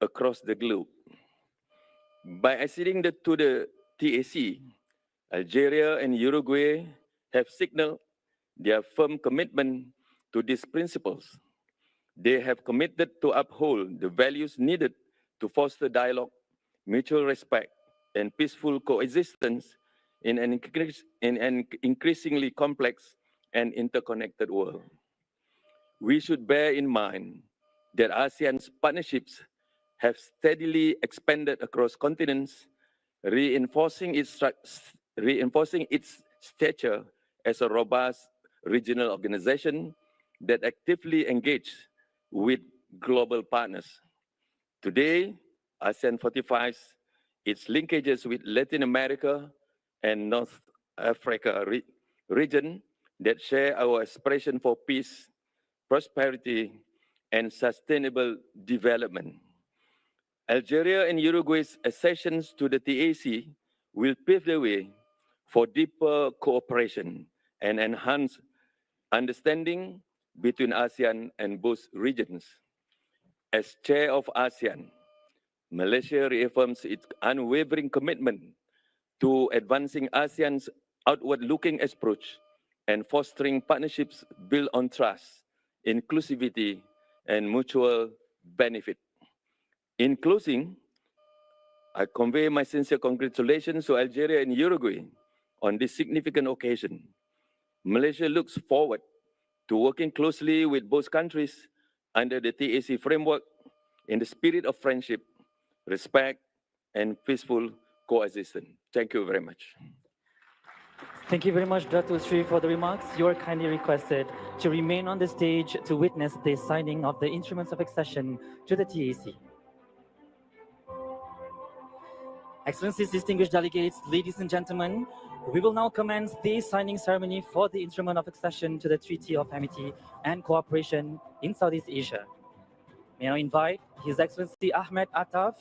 across the globe. By acceding to the TAC, Algeria and Uruguay have signaled their firm commitment to these principles. They have committed to uphold the values needed to foster dialogue, mutual respect, and peaceful coexistence in an increasingly complex and interconnected world. We should bear in mind that ASEAN's partnerships have steadily expanded across continents, reinforcing reinforcing its stature as a robust regional organization that actively engages with global partners. Today, ASEAN fortifies its linkages with Latin America and North Africa region that share our aspiration for peace, prosperity, and sustainable development. Algeria and Uruguay's accessions to the TAC will pave the way for deeper cooperation and enhanced understanding between ASEAN and both regions. As chair of ASEAN, Malaysia reaffirms its unwavering commitment to advancing ASEAN's outward-looking approach and fostering partnerships built on trust, inclusivity, and mutual benefit. In closing, I convey my sincere congratulations to Algeria and Uruguay on this significant occasion. Malaysia looks forward to working closely with both countries under the TAC framework in the spirit of friendship, respect, and peaceful coexistence. Thank you very much. Thank you very much, Dr. Sri, for the remarks. You are kindly requested to remain on the stage to witness the signing of the instruments of accession to the TAC. Excellencies, distinguished delegates, ladies and gentlemen, we will now commence the signing ceremony for the instrument of accession to the Treaty of Amity and Cooperation in Southeast Asia. May I invite His Excellency Ahmed Attaf,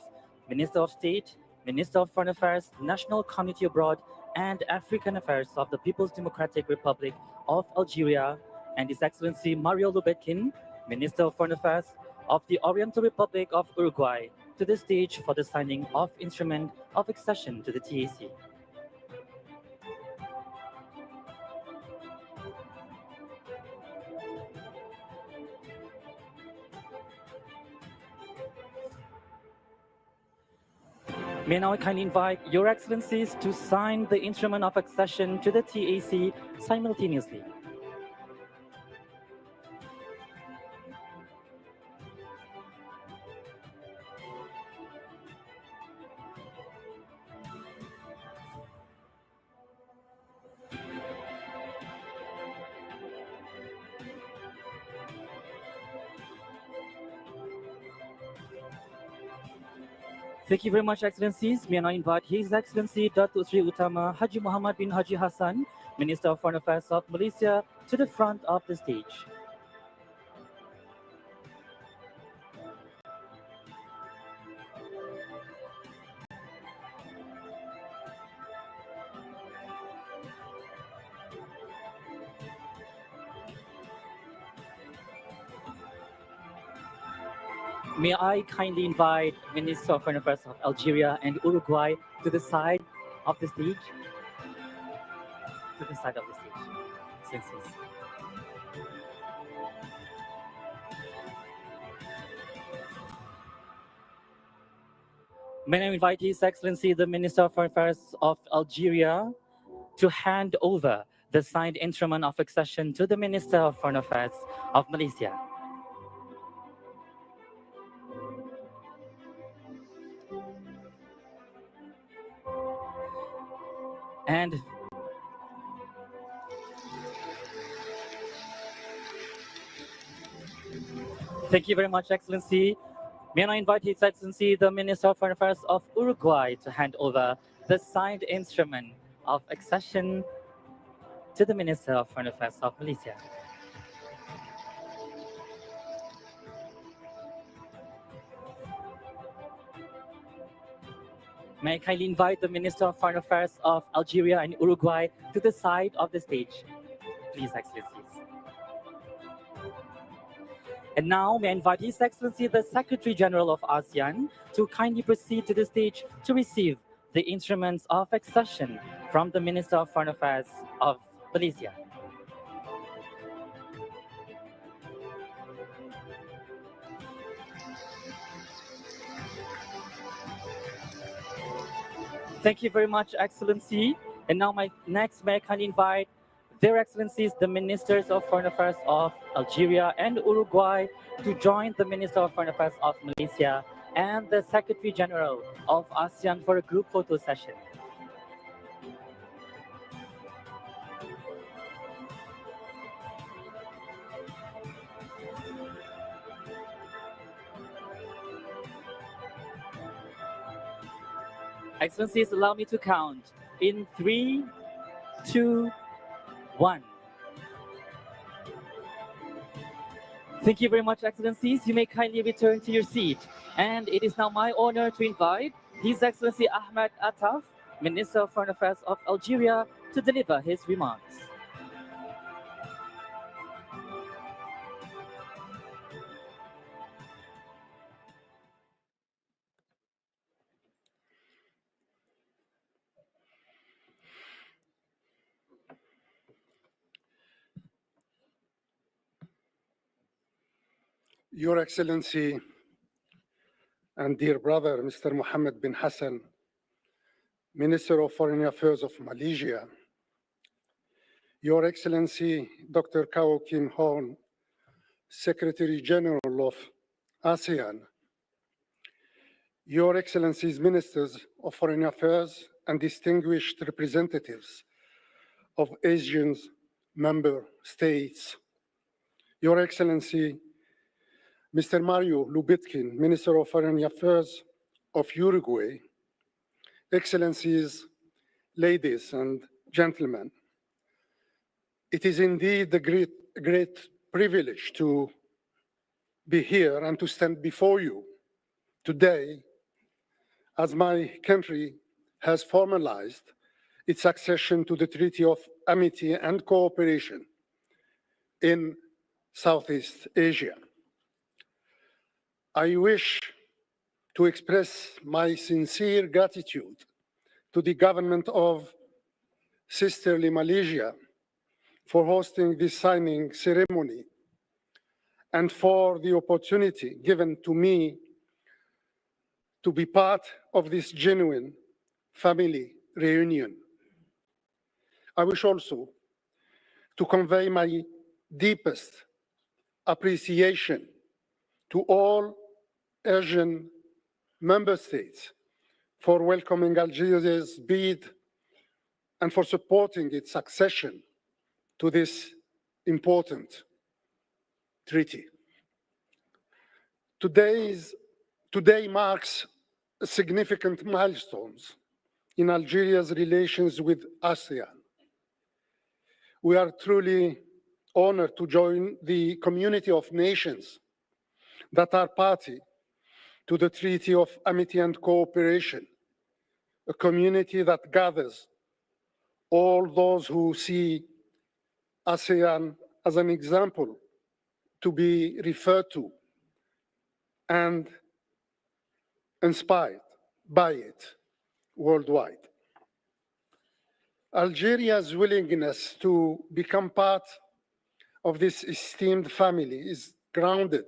Minister of State, Minister of Foreign Affairs, National Community Abroad, and African Affairs of the People's Democratic Republic of Algeria, and His Excellency Mario Lubetkin, Minister of Foreign Affairs of the Oriental Republic of Uruguay, to the stage for the signing of instrument of accession to the TAC. May now I kindly invite Your Excellencies to sign the instrument of accession to the TAC simultaneously. Thank you very much, Excellencies. May I now invite His Excellency Datuk Sri Utama Haji Muhammad bin Haji Hassan, Minister of Foreign Affairs of Malaysia, to the front of the stage. May I kindly invite Minister of Foreign Affairs of Algeria and Uruguay to the side of the stage? To the side of the stage. Excellencies. May I invite His Excellency the Minister of Foreign Affairs of Algeria to hand over the signed instrument of accession to the Minister of Foreign Affairs of Malaysia. And thank you very much, Excellency. May I invite His Excellency the Minister of Foreign Affairs of Uruguay to hand over the signed instrument of accession to the Minister of Foreign Affairs of Malaysia. May I kindly invite the Minister of Foreign Affairs of Algeria and Uruguay to the side of the stage. Please, Excellencies. And now, may I invite His Excellency, the Secretary General of ASEAN, to kindly proceed to the stage to receive the instruments of accession from the Minister of Foreign Affairs of Malaysia. Thank you very much, Excellency. And now, may I kindly invite Their Excellencies, the Ministers of Foreign Affairs of Algeria and Uruguay, to join the Minister of Foreign Affairs of Malaysia and the Secretary General of ASEAN for a group photo session. Excellencies, allow me to count in 3, 2, 1. Thank you very much, Excellencies. You may kindly return to your seat. And it is now my honor to invite His Excellency Ahmed Attaf, Minister of Foreign Affairs of Algeria, to deliver his remarks. Your Excellency and dear brother, Mr. Mohammed bin Hassan, Minister of Foreign Affairs of Malaysia, Your Excellency Dr. Kao Kim Hoon, Secretary General of ASEAN, Your Excellencies Ministers of Foreign Affairs and distinguished representatives of ASEAN's member states, Your Excellency Mr. Mario Lubitkin, Minister of Foreign Affairs of Uruguay, Excellencies, ladies and gentlemen, it is indeed a great privilege to be here and to stand before you today as my country has formalized its accession to the Treaty of Amity and Cooperation in Southeast Asia. I wish to express my sincere gratitude to the government of sisterly Malaysia for hosting this signing ceremony and for the opportunity given to me to be part of this genuine family reunion. I wish also to convey my deepest appreciation to all Asian member states for welcoming Algeria's bid and for supporting its accession to this important treaty. Today marks significant milestones in Algeria's relations with ASEAN. We are truly honored to join the community of nations that are party to the Treaty of Amity and Cooperation, a community that gathers all those who see ASEAN as an example to be referred to and inspired by it worldwide. Algeria's willingness to become part of this esteemed family is grounded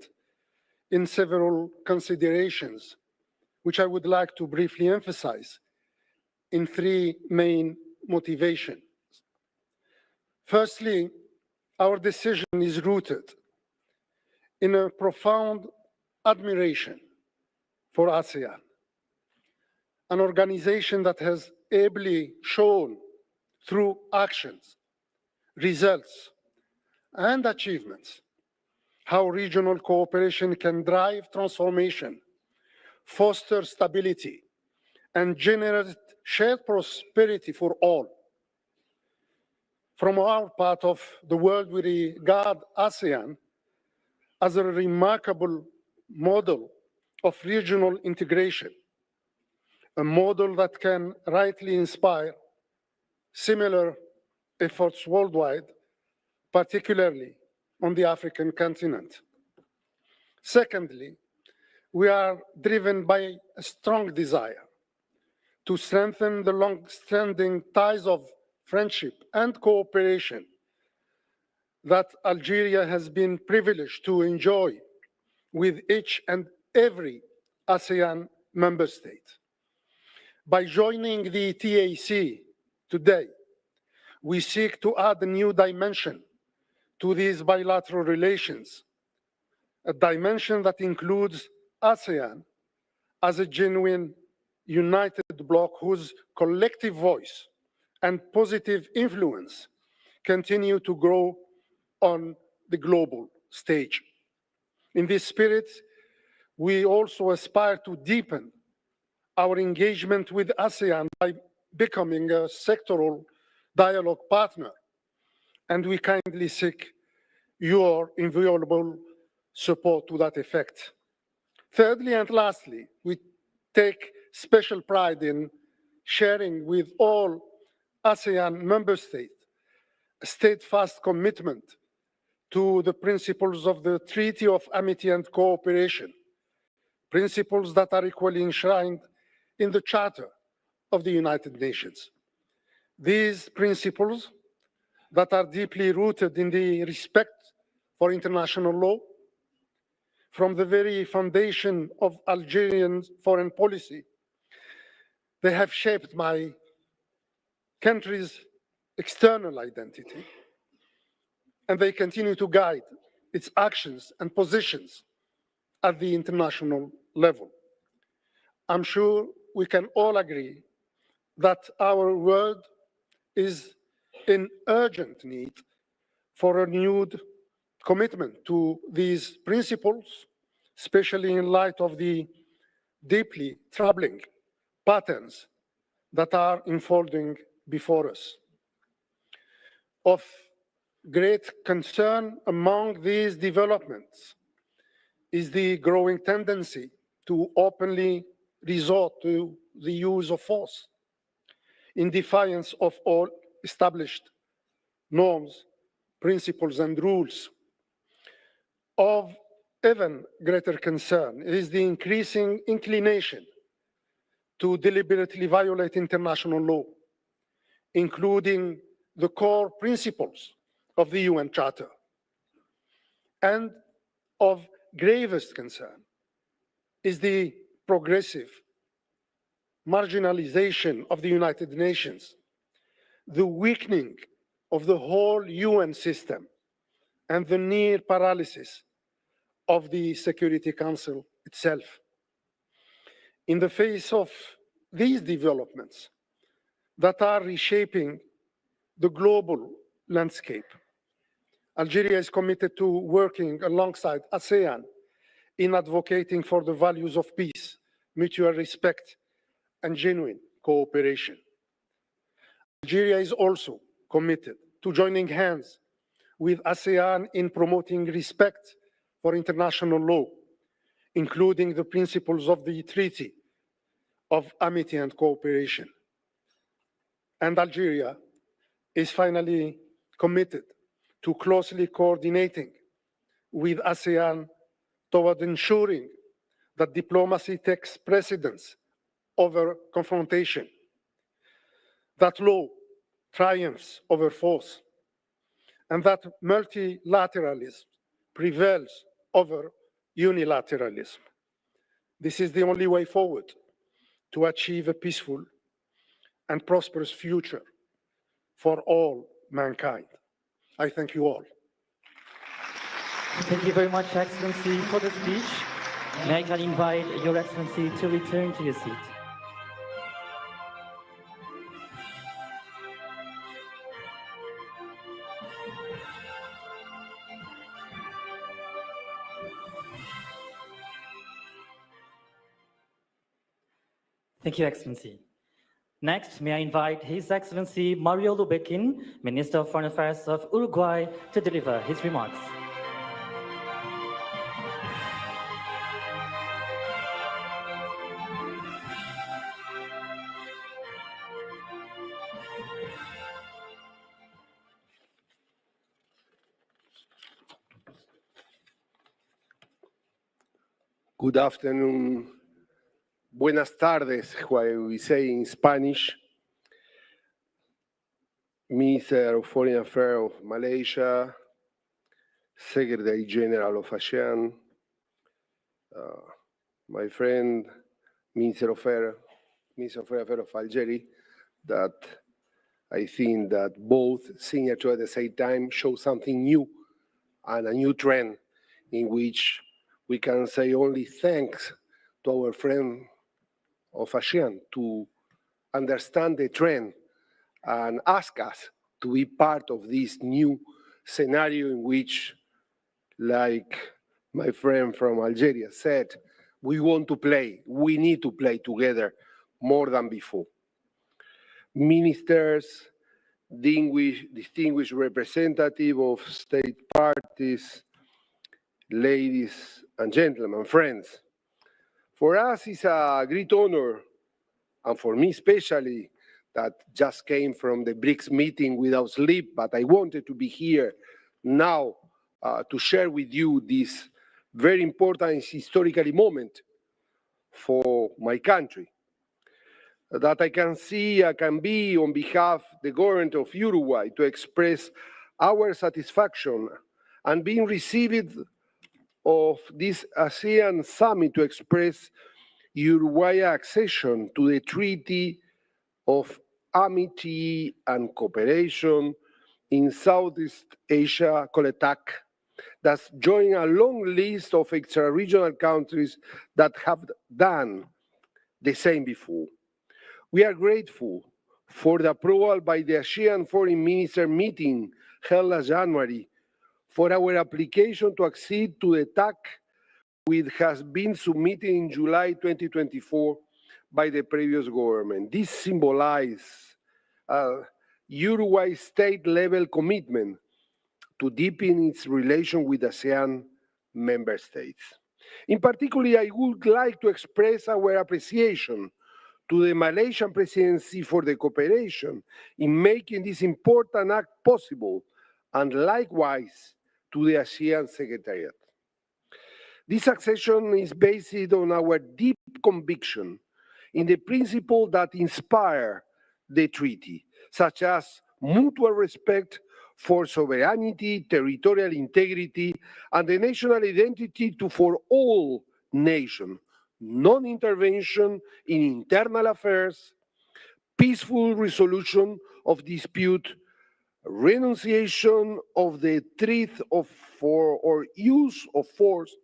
in several considerations, which I would like to briefly emphasize in three main motivations. Firstly, our decision is rooted in a profound admiration for ASEAN, an organization that has ably shown through actions, results, and achievements how regional cooperation can drive transformation, foster stability, and generate shared prosperity for all. From our part of the world, we regard ASEAN as a remarkable model of regional integration, a model that can rightly inspire similar efforts worldwide, particularly on the African continent. Secondly, we are driven by a strong desire to strengthen the long-standing ties of friendship and cooperation that Algeria has been privileged to enjoy with each and every ASEAN member state. By joining the TAC today, we seek to add a new dimension to these bilateral relations, a dimension that includes ASEAN as a genuine united bloc whose collective voice and positive influence continue to grow on the global stage. In this spirit, we also aspire to deepen our engagement with ASEAN by becoming a sectoral dialogue partner, and we kindly seek your inviolable support to that effect. Thirdly and lastly, we take special pride in sharing with all ASEAN member states a steadfast commitment to the principles of the Treaty of Amity and Cooperation, principles that are equally enshrined in the Charter of the United Nations. These principles that are deeply rooted in the respect for international law, from the very foundation of Algerian foreign policy, they have shaped my country's external identity, and they continue to guide its actions and positions at the international level. I'm sure we can all agree that our world is in urgent need for a renewed commitment to these principles, especially in light of the deeply troubling patterns that are unfolding before us. Of great concern among these developments is the growing tendency to openly resort to the use of force in defiance of all established norms, principles, and rules. Of even greater concern is the increasing inclination to deliberately violate international law, including the core principles of the UN Charter. And of gravest concern is the progressive marginalization of the United Nations, the weakening of the whole UN system, and the near paralysis of the Security Council itself. In the face of these developments that are reshaping the global landscape, Algeria is committed to working alongside ASEAN in advocating for the values of peace, mutual respect, and genuine cooperation. Algeria is also committed to joining hands with ASEAN in promoting respect for international law, including the principles of the Treaty of Amity and Cooperation. And Algeria is finally committed to closely coordinating with ASEAN toward ensuring that diplomacy takes precedence over confrontation, that law triumphs over force, and that multilateralism prevails over unilateralism. This is the only way forward to achieve a peaceful and prosperous future for all mankind. I thank you all. Thank you very much, Excellency, for the speech. May I kindly invite Your Excellency to return to your seat. Thank you, Excellency. Next, may I invite His Excellency Mario Lubekin, Minister of Foreign Affairs of Uruguay, to deliver his remarks. Good afternoon. Buenas tardes, what we say in Spanish. Minister of Foreign Affairs of Malaysia, Secretary General of ASEAN, my friend, Minister of Foreign Affairs of Algeria, that I think that both signatures at the same time show something new and a new trend in which we can say only thanks to our friend of ASEAN to understand the trend and ask us to be part of this new scenario in which, like my friend from Algeria said, we want to play, we need to play together more than before. Ministers, distinguished representative of state parties, ladies and gentlemen, friends, for us it's a great honor, and for me especially, that just came from the BRICS meeting without sleep, but I wanted to be here now to share with you this very important historically moment for my country. That I can be on behalf of the government of Uruguay to express our satisfaction and being received of this ASEAN summit to express Uruguay accession to the Treaty of Amity and Cooperation in Southeast Asia, COLETAC, that's joining a long list of extra-regional countries that have done the same before. We are grateful for the approval by the ASEAN Foreign Minister meeting held last January for our application to accede to the TAC, which has been submitted in July 2024 by the previous government. This symbolizes Uruguay's state-level commitment to deepen its relation with ASEAN member states. In particular, I would like to express our appreciation to the Malaysian presidency for the cooperation in making this important act possible, and likewise to the ASEAN Secretariat. This accession is based on our deep conviction in the principles that inspire the treaty, such as mutual respect for sovereignty, territorial integrity, and the national identity for all nations, non-intervention in internal affairs, peaceful resolution of dispute, renunciation of the threat of or use of force,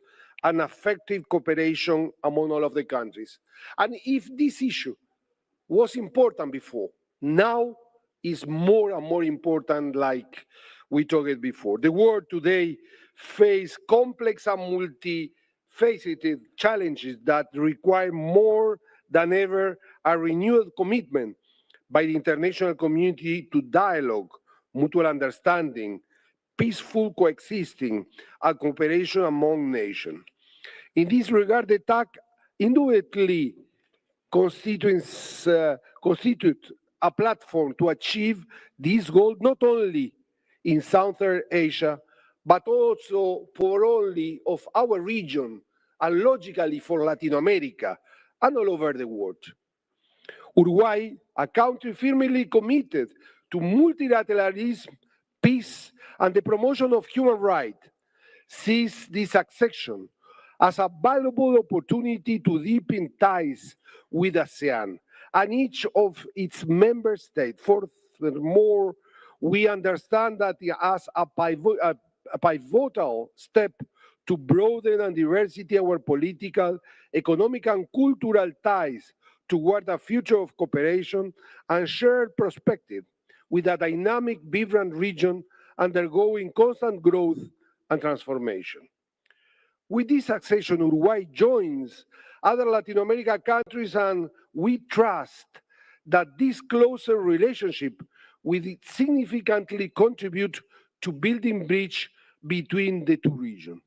and effective cooperation among all of the countries. And if this issue was important before, now is more and more important, like we talked before. The world today faces complex and multifaceted challenges that require more than ever a renewed commitment by the international community to dialogue, mutual understanding, peaceful coexisting, and cooperation among nations. In this regard, the TAC indubitably constitutes a platform to achieve this goal not only in Southern Asia, but also for only of our region, and logically for Latin America and all over the world. Uruguay, a country firmly committed to multilateralism, peace, and the promotion of human rights, sees this accession as a valuable opportunity to deepen ties with ASEAN and each of its member states. Furthermore, we understand that as a pivotal step to broaden and diversity our political, economic, and cultural ties toward a future of cooperation and shared perspective with a dynamic, vibrant region undergoing constant growth and transformation. With this accession, Uruguay joins other Latin American countries, and we trust that this closer relationship will significantly contribute to building bridge between the two regions.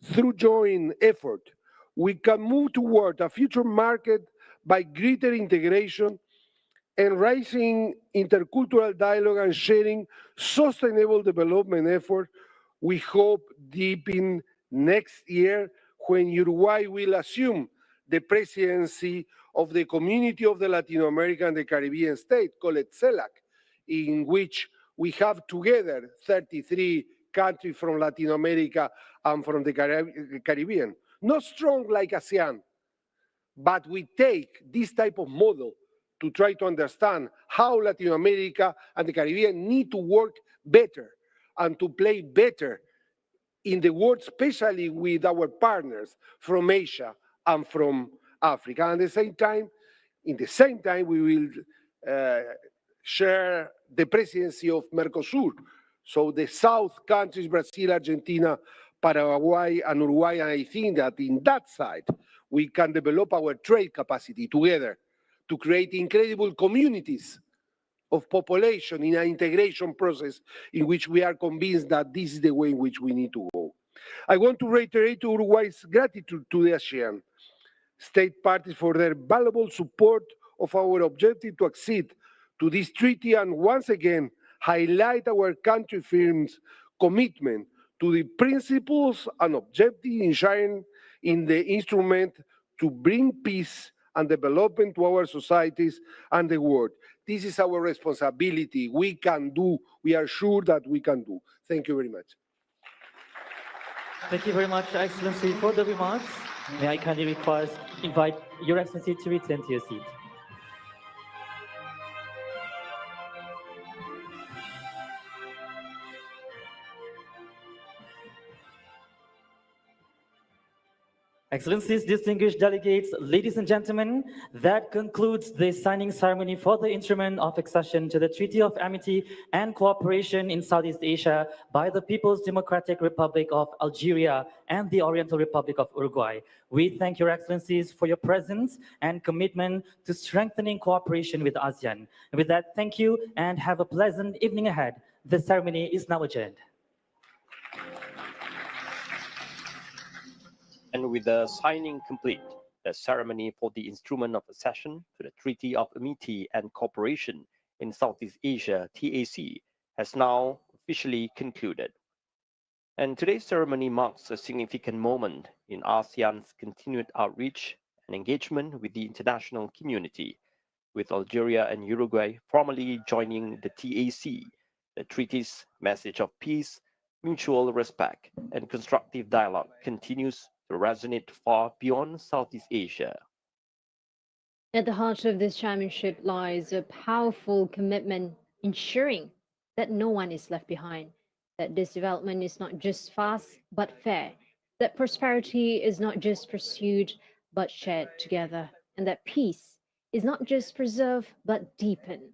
Through joint effort, we can move toward a future market by greater integration and raising intercultural dialogue and sharing sustainable development effort. We hope deep in next year when Uruguay will assume the presidency of the Community of the Latin American and the Caribbean State, called CELAC, in which we have together 33 countries from Latin America and from the Caribbean. Not strong like ASEAN, but we take this type of model to try to understand how Latin America and the Caribbean need to work better and to play better in the world, especially with our partners from Asia and from Africa. And at the same time, we will share the presidency of Mercosur. So the South countries, Brazil, Argentina, Paraguay, and Uruguay, and I think that in that side, we can develop our trade capacity together to create incredible communities of population in an integration process in which we are convinced that this is the way in which we need to go. I want to reiterate Uruguay's gratitude to the ASEAN state parties for their valuable support of our objective to accede to this treaty, and once again highlight our country firm's commitment to the principles and objectives enshrined in the instrument to bring peace and development to our societies and the world. This is our responsibility. We can do, we are sure that we can do. Thank you very much. Thank you very much, Excellency, for the remarks. May I kindly invite Your Excellency to return to your seat. Excellencies, distinguished delegates, ladies and gentlemen, that concludes the signing ceremony for the instrument of accession to the Treaty of Amity and Cooperation in Southeast Asia by the People's Democratic Republic of Algeria and the Oriental Republic of Uruguay. We thank Your Excellencies for your presence and commitment to strengthening cooperation with ASEAN. With that, thank you and have a pleasant evening ahead. The ceremony is now adjourned. And with the signing complete, the ceremony for the instrument of accession to the Treaty of Amity and Cooperation in Southeast Asia, TAC, has now officially concluded. And today's ceremony marks a significant moment in ASEAN's continued outreach and engagement with the international community, with Algeria and Uruguay formally joining the TAC. The treaty's message of peace, mutual respect, and constructive dialogue continues to resonate far beyond Southeast Asia. At the heart of this chairmanship lies a powerful commitment ensuring that no one is left behind, that this development is not just fast but fair, that prosperity is not just pursued but shared together, and that peace is not just preserved but deepened.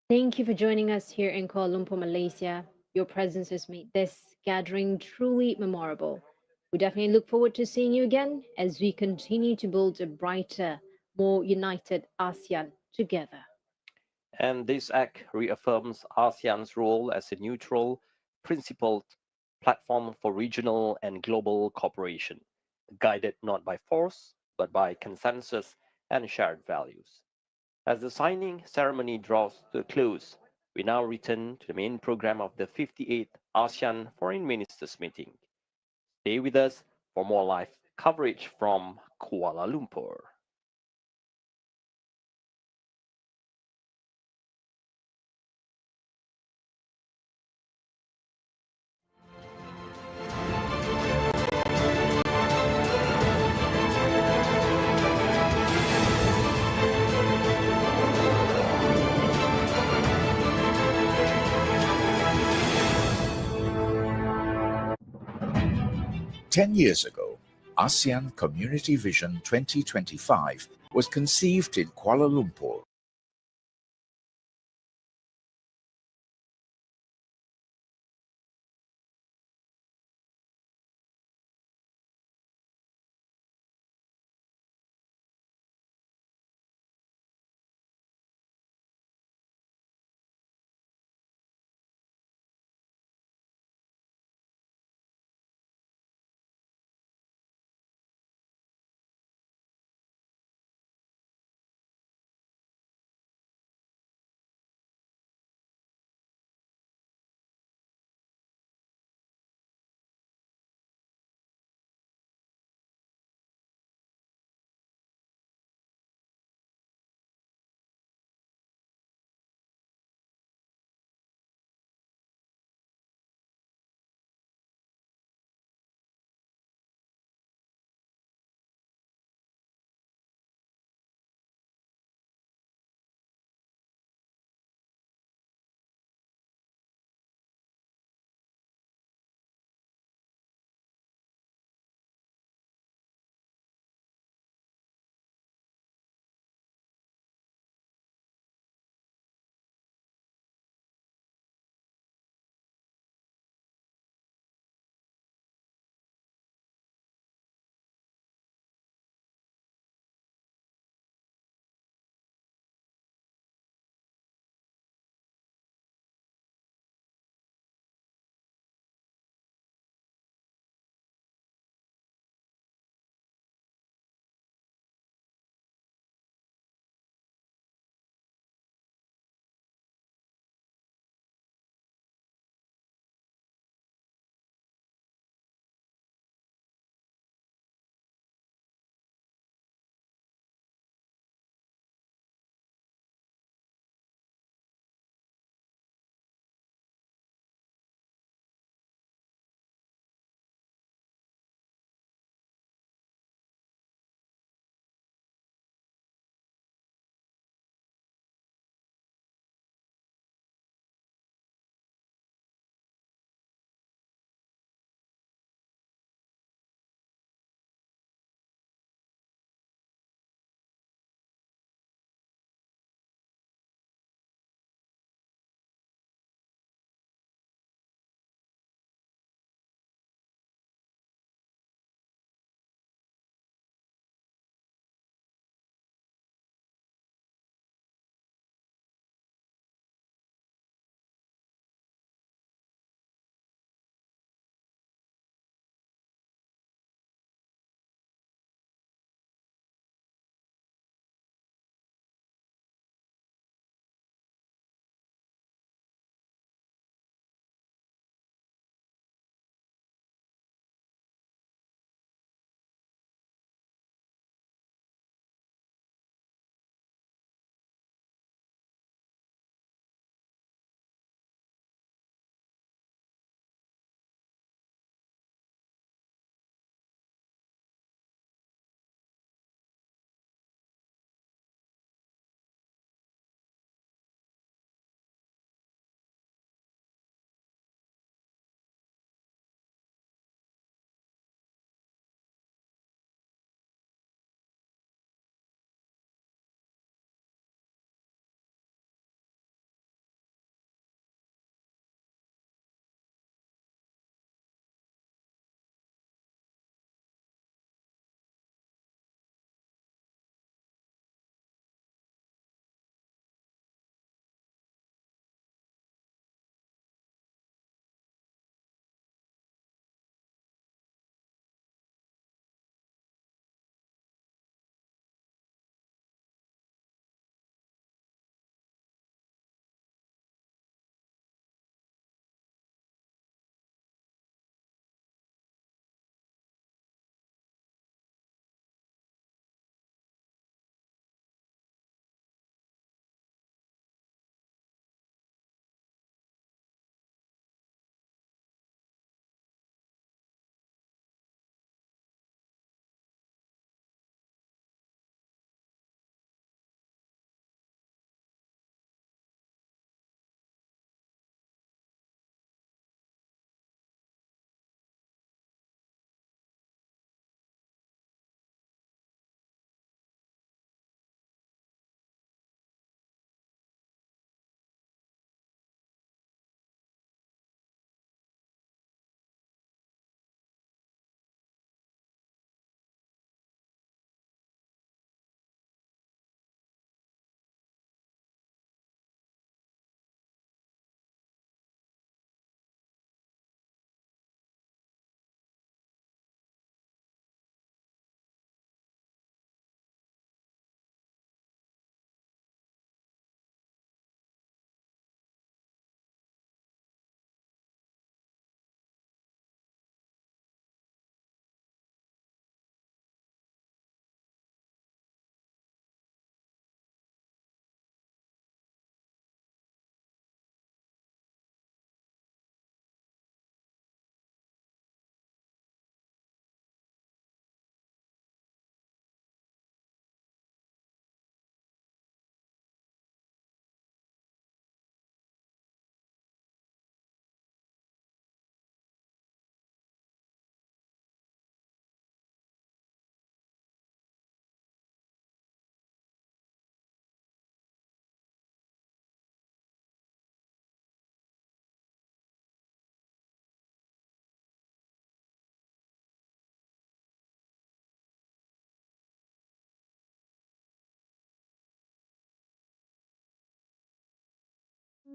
Thank you for joining us here in Kuala Lumpur, Malaysia. Your presence has made this gathering truly memorable. We definitely look forward to seeing you again as we continue to build a brighter, more united ASEAN together. And this act reaffirms ASEAN's role as a neutral, principled platform for regional and global cooperation, guided not by force, but by consensus and shared values. As the signing ceremony draws to a close, we now return to the main program of the 58th ASEAN Foreign Ministers meeting. Stay with us for more live coverage from Kuala Lumpur. Ten years ago, ASEAN Community Vision 2025 was conceived in Kuala Lumpur.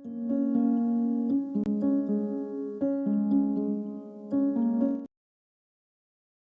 you.